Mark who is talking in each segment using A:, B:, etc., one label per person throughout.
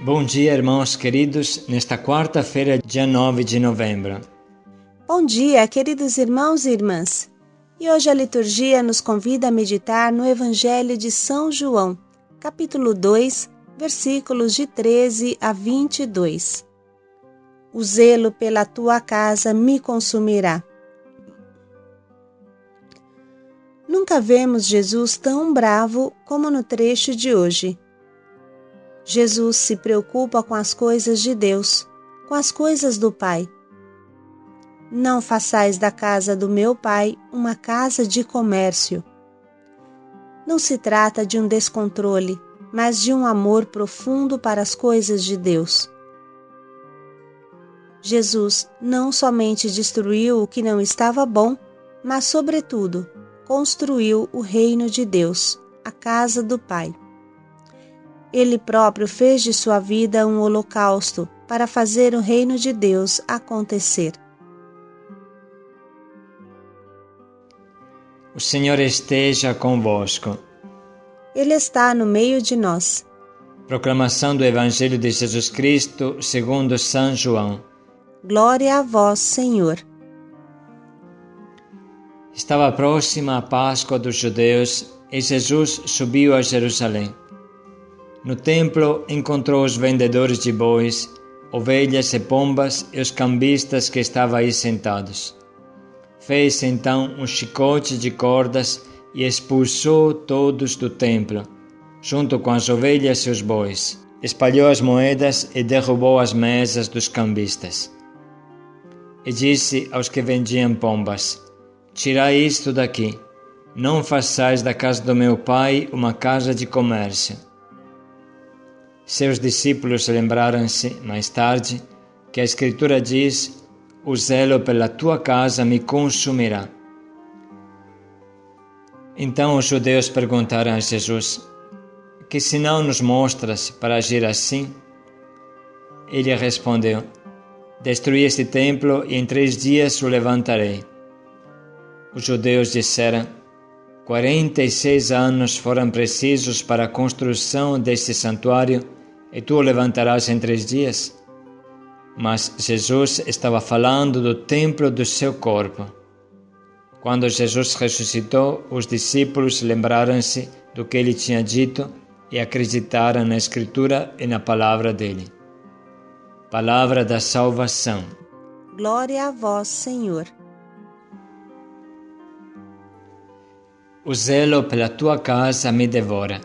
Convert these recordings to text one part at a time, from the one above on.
A: Bom dia, irmãos queridos, nesta quarta-feira, dia 9 de novembro.
B: Bom dia, queridos irmãos e irmãs. E hoje a liturgia nos convida a meditar no Evangelho de São João, capítulo 2, versículos de 13 a 22. O zelo pela tua casa me consumirá. Nunca vemos Jesus tão bravo como no trecho de hoje. Jesus se preocupa com as coisas de Deus, com as coisas do Pai. Não façais da casa do meu Pai uma casa de comércio. Não se trata de um descontrole, mas de um amor profundo para as coisas de Deus. Jesus não somente destruiu o que não estava bom, mas, sobretudo, construiu o reino de Deus, a casa do Pai. Ele próprio fez de sua vida um holocausto para fazer o reino de Deus acontecer.
A: O Senhor esteja convosco.
B: Ele está no meio de nós.
A: Proclamação do Evangelho de Jesus Cristo segundo São João.
B: Glória a vós, Senhor.
A: Estava próxima a Páscoa dos judeus e Jesus subiu a Jerusalém. No templo encontrou os vendedores de bois, ovelhas e pombas e os cambistas que estavam aí sentados. Fez então um chicote de cordas e expulsou todos do templo, junto com as ovelhas e os bois. Espalhou as moedas e derrubou as mesas dos cambistas. E disse aos que vendiam pombas: Tirai isto daqui, não façais da casa do meu pai uma casa de comércio. Seus discípulos lembraram-se, mais tarde, que a Escritura diz: O zelo pela tua casa me consumirá. Então os judeus perguntaram a Jesus: Que sinal nos mostras para agir assim? Ele respondeu: Destruí este templo e em 3 dias o levantarei. Os judeus disseram: 46 anos foram precisos para a construção deste santuário e tu o levantarás em 3 dias? Mas Jesus estava falando do templo do seu corpo. Quando Jesus ressuscitou, os discípulos lembraram-se do que ele tinha dito e acreditaram na Escritura e na palavra dele. Palavra da salvação.
B: Glória a vós, Senhor.
A: O zelo pela tua casa me devora.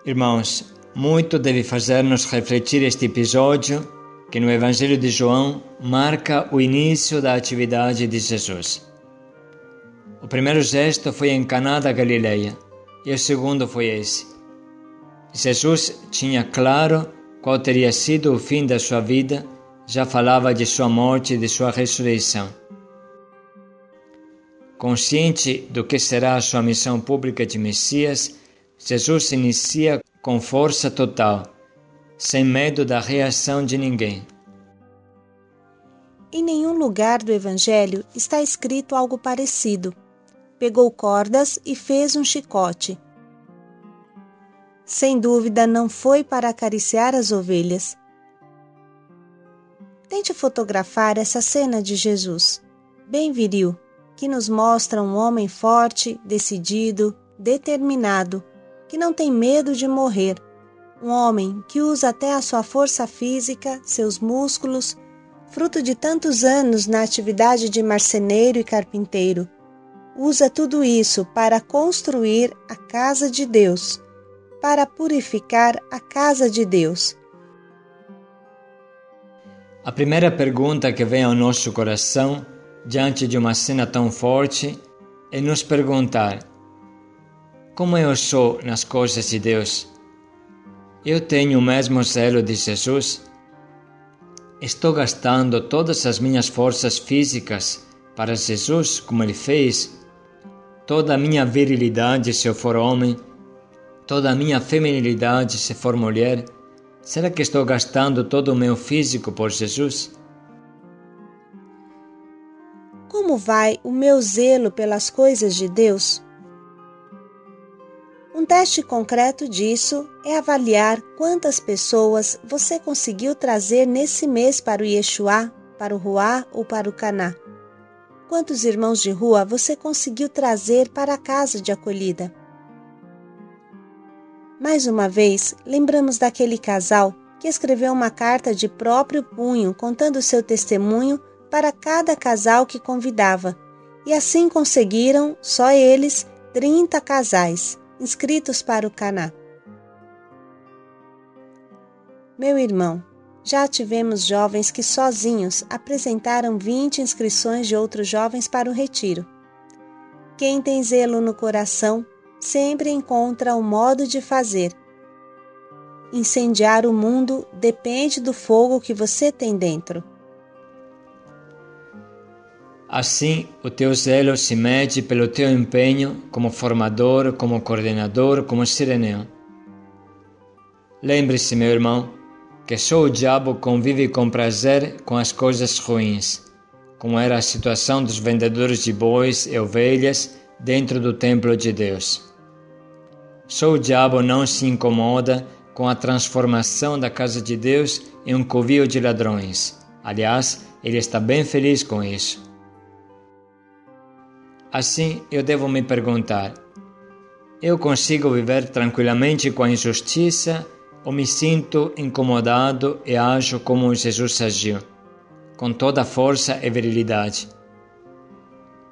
A: Irmãos, muito deve fazer-nos refletir este episódio que no Evangelho de João marca o início da atividade de Jesus. O primeiro gesto foi em Caná da Galileia e o segundo foi esse. Jesus tinha claro qual teria sido o fim da sua vida, já falava de sua morte e de sua ressurreição. Consciente do que será a sua missão pública de Messias, Jesus inicia com força total, sem medo da reação de ninguém.
B: Em nenhum lugar do Evangelho está escrito algo parecido. Pegou cordas e fez um chicote. Sem dúvida, não foi para acariciar as ovelhas. Tente fotografar essa cena de Jesus, bem viril, que nos mostra um homem forte, decidido, determinado, que não tem medo de morrer. Um homem que usa até a sua força física, seus músculos, fruto de tantos anos na atividade de marceneiro e carpinteiro. Usa tudo isso para construir a casa de Deus, para purificar a casa de Deus.
A: A primeira pergunta que vem ao nosso coração, diante de uma cena tão forte, é nos perguntar: como eu sou nas coisas de Deus? Eu tenho o mesmo zelo de Jesus? Estou gastando todas as minhas forças físicas para Jesus, como ele fez? Toda a minha virilidade, se eu for homem, toda a minha feminilidade, se for mulher, será que estou gastando todo o meu físico por Jesus?
B: Como vai o meu zelo pelas coisas de Deus? Um teste concreto disso é avaliar quantas pessoas você conseguiu trazer nesse mês para o Yeshua, para o Ruá ou para o Caná. Quantos irmãos de rua você conseguiu trazer para a casa de acolhida? Mais uma vez, lembramos daquele casal que escreveu uma carta de próprio punho contando seu testemunho para cada casal que convidava, e assim conseguiram, só eles, 30 casais inscritos para o Caná. Meu irmão, já tivemos jovens que sozinhos apresentaram 20 inscrições de outros jovens para o retiro. Quem tem zelo no coração sempre encontra um modo de fazer. Incendiar o mundo depende do fogo que você tem dentro.
A: Assim, o teu zelo se mede pelo teu empenho como formador, como coordenador, como sireneu. Lembre-se, meu irmão, que só o diabo convive com prazer com as coisas ruins, como era a situação dos vendedores de bois e ovelhas dentro do templo de Deus. Só o diabo não se incomoda com a transformação da casa de Deus em um covil de ladrões. Aliás, ele está bem feliz com isso. Assim, eu devo me perguntar: eu consigo viver tranquilamente com a injustiça ou me sinto incomodado e ajo como Jesus agiu, com toda a força e virilidade?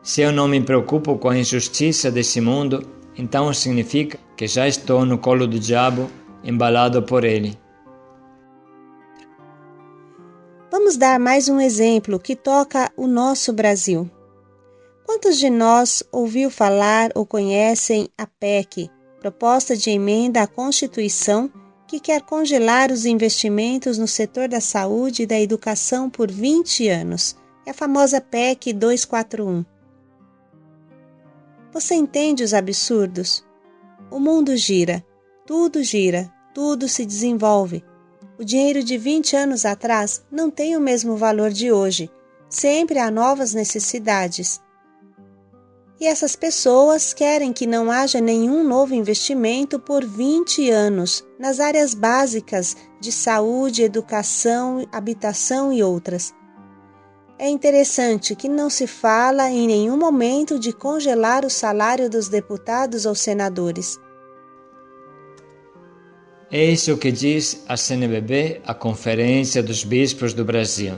A: Se eu não me preocupo com a injustiça desse mundo, então significa que já estou no colo do diabo, embalado por ele.
B: Vamos dar mais um exemplo que toca o nosso Brasil. Quantos de nós ouviu falar ou conhecem a PEC, Proposta de Emenda à Constituição, que quer congelar os investimentos no setor da saúde e da educação por 20 anos? É a famosa PEC 241. Você entende os absurdos? O mundo gira, tudo se desenvolve. O dinheiro de 20 anos atrás não tem o mesmo valor de hoje. Sempre há novas necessidades. E essas pessoas querem que não haja nenhum novo investimento por 20 anos nas áreas básicas de saúde, educação, habitação e outras. É interessante que não se fala em nenhum momento de congelar o salário dos deputados ou senadores.
A: É isso que diz a CNBB, a Conferência dos Bispos do Brasil.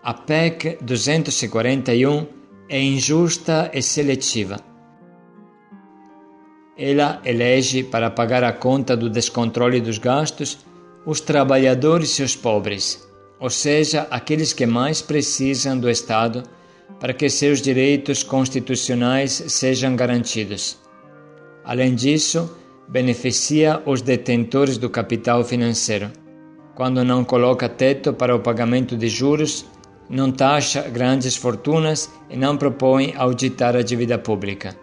A: A PEC 241 é injusta e seletiva. Ela elege para pagar a conta do descontrole dos gastos os trabalhadores e os pobres, ou seja, aqueles que mais precisam do Estado para que seus direitos constitucionais sejam garantidos. Além disso, beneficia os detentores do capital financeiro, quando não coloca teto para o pagamento de juros, não taxa grandes fortunas e não propõe auditar a dívida pública.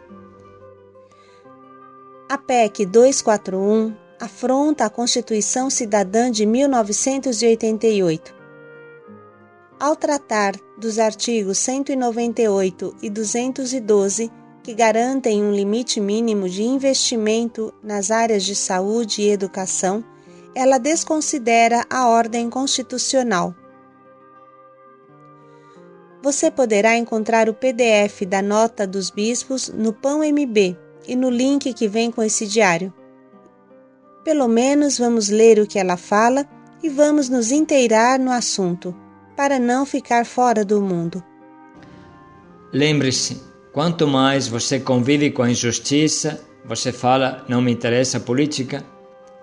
B: A PEC 241 afronta a Constituição Cidadã de 1988. Ao tratar dos artigos 198 e 212, que garantem um limite mínimo de investimento nas áreas de saúde e educação, ela desconsidera a ordem constitucional. Você poderá encontrar o PDF da nota dos bispos no Pão MB e no link que vem com esse diário. Pelo menos vamos ler o que ela fala e vamos nos inteirar no assunto, para não ficar fora do mundo.
A: Lembre-se, quanto mais você convive com a injustiça, você fala, não me interessa a política,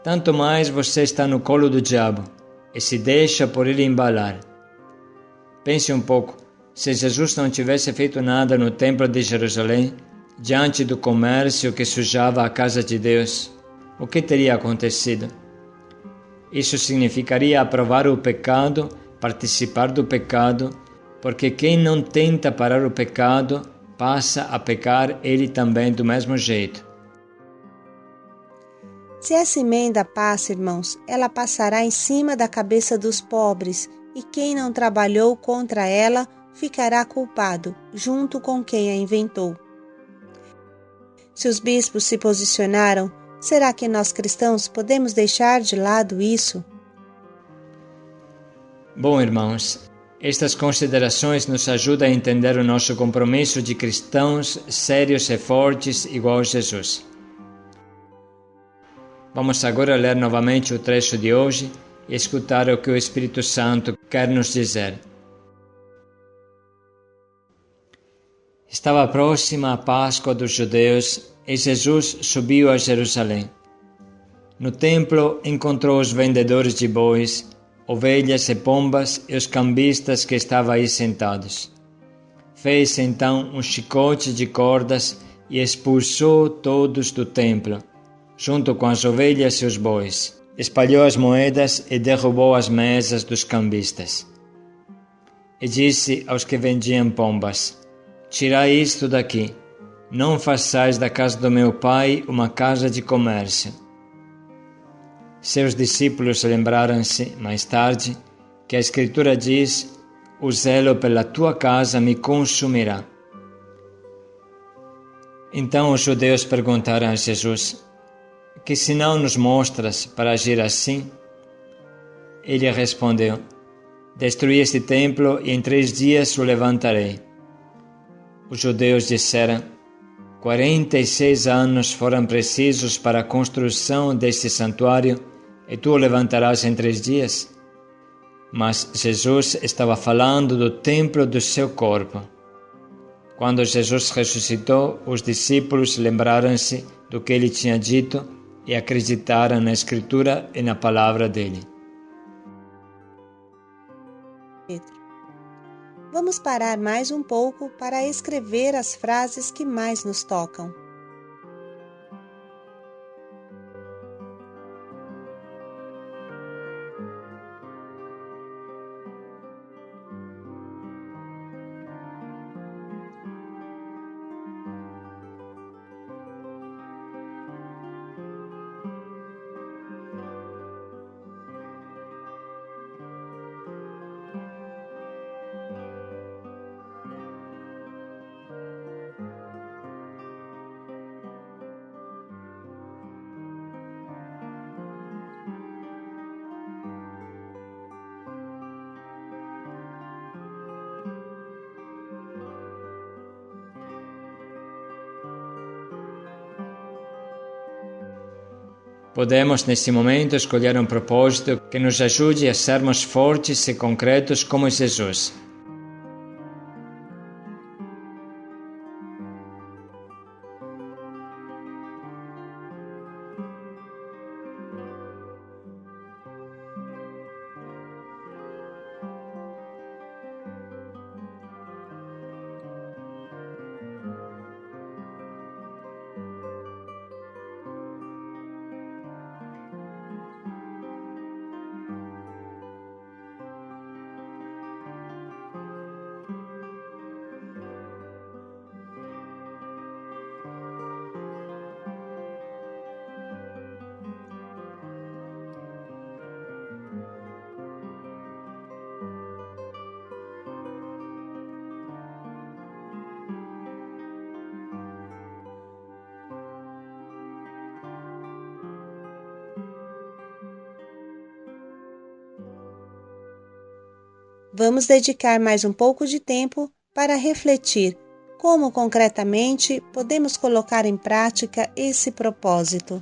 A: tanto mais você está no colo do diabo e se deixa por ele embalar. Pense um pouco, se Jesus não tivesse feito nada no templo de Jerusalém, diante do comércio que sujava a casa de Deus, o que teria acontecido? Isso significaria aprovar o pecado, participar do pecado, porque quem não tenta parar o pecado, passa a pecar ele também do mesmo jeito.
B: Se essa emenda passa, irmãos, ela passará em cima da cabeça dos pobres, e quem não trabalhou contra ela ficará culpado, junto com quem a inventou. Se os bispos se posicionaram, Será que nós cristãos podemos deixar de lado isso?
A: Bom, irmãos, estas considerações nos ajudam a entender o nosso compromisso de cristãos sérios e fortes igual a Jesus. Vamos agora ler novamente o trecho de hoje e escutar o que o Espírito Santo quer nos dizer. Estava próxima a Páscoa dos judeus e Jesus subiu a Jerusalém. No templo encontrou os vendedores de bois, ovelhas e pombas e os cambistas que estavam aí sentados. Fez então um chicote de cordas e expulsou todos do templo, junto com as ovelhas e os bois. Espalhou as moedas e derrubou as mesas dos cambistas. E disse aos que vendiam pombas: Tirai isto daqui, não façais da casa do meu pai uma casa de comércio. Seus discípulos lembraram-se, mais tarde, que a Escritura diz: O zelo pela tua casa me consumirá. Então os judeus perguntaram a Jesus: Que sinal nos mostras para agir assim? Ele respondeu: Destruí este templo e em 3 dias o levantarei. Os judeus disseram: 46 anos foram precisos para a construção deste santuário e tu o levantarás em 3 dias? Mas Jesus estava falando do templo do seu corpo. Quando Jesus ressuscitou, os discípulos lembraram-se do que ele tinha dito e acreditaram na Escritura e na palavra dele.
B: Pedro. Vamos parar mais um pouco para escrever as frases que mais nos tocam.
A: Podemos, neste momento, escolher um propósito que nos ajude a sermos fortes e concretos como Jesus.
B: Vamos dedicar mais um pouco de tempo para refletir como concretamente podemos colocar em prática esse propósito.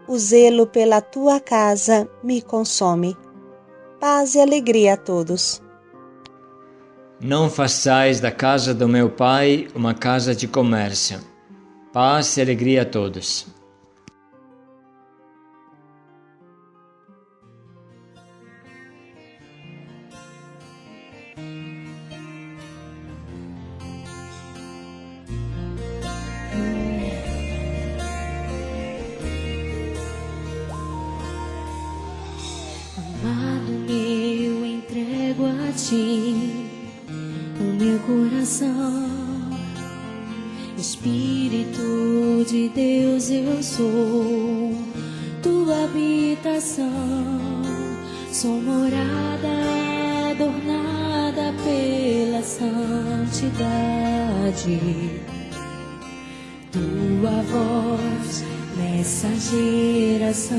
B: o zelo pela tua casa me consome. Paz e alegria a todos.
A: Não façais da casa do meu Pai uma casa de comércio. Paz e alegria a todos.
C: Amado meu, entrego a ti o meu coração. Espírito de Deus, eu sou tua habitação. Sou morada adornada pela santidade. Tua voz nessa geração.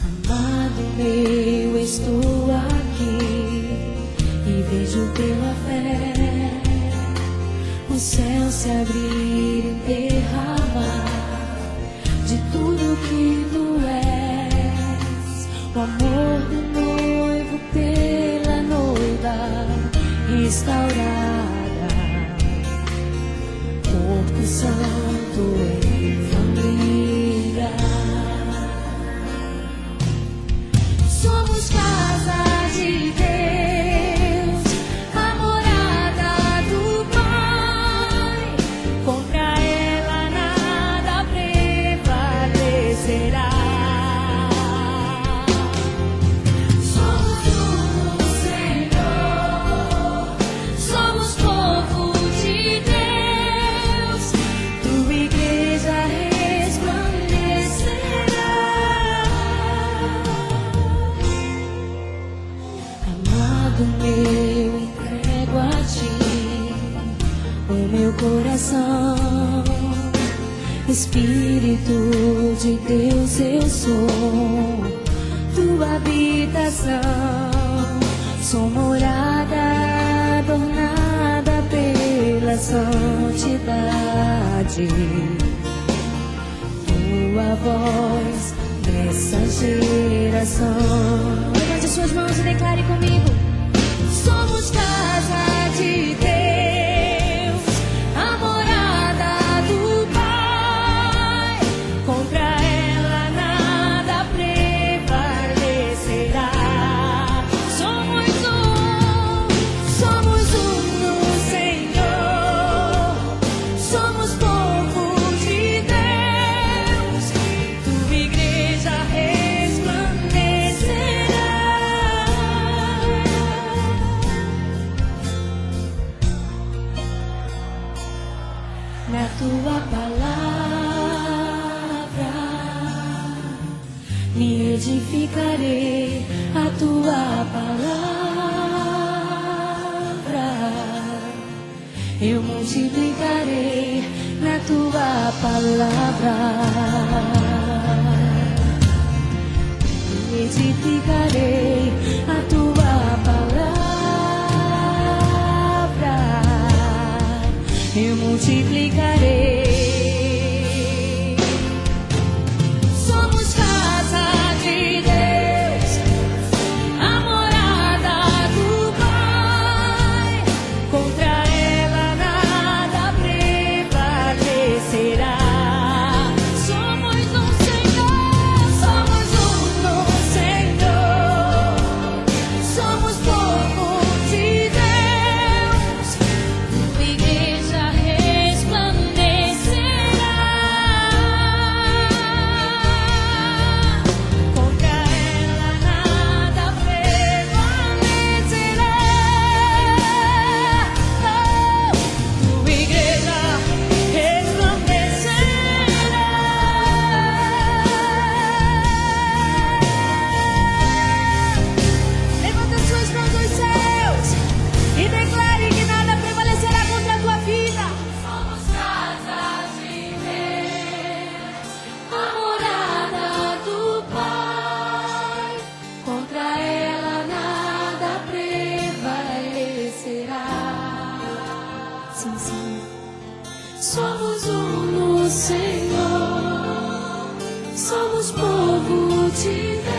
C: Amado meu, estou aqui e vejo pela fé o céu se abrir e derramar de tudo que tu és, o amor do noivo pela noiva restaurada, corpo santo em família. Somos casa de Deus, a morada do Pai. Contra ela nada prevalecerá. Somos um Senhor, somos povo de Deus. Tua igreja resplandecerá. Amado meu, entrego a ti o meu coração. Espírito de Deus, eu sou tua habitação. Sou morada adornada pela santidade. Tua voz nessa geração. Levante suas mãos e declare comigo. Somos casa de Deus, a morada do Pai. Contra ela nada prevalecerá. Somos um no Senhor. Somos povo de Deus. Tua igreja resplandecerá. Na tua palavra me edificarei, a tua palavra eu multiplicarei, na tua palavra me edificarei, a tua palavra eu multiplicarei. Somos casa de Deus, a morada do Pai. Contra ela nada prevalecerá. Somos um Senhor, somos um no Senhor. Somos povo de Deus. Tua igreja resplandecerá. Contra ela nada prevalecerá. Tua igreja resplandecerá. Levanta suas mãos aos céus e declare que nada prevalecerá contra a tua vida. Somos casa de Deus, a morada do Pai. Contra ela nada prevalecerá. Sim, sim. Somos um no Senhor, somos povo de Deus.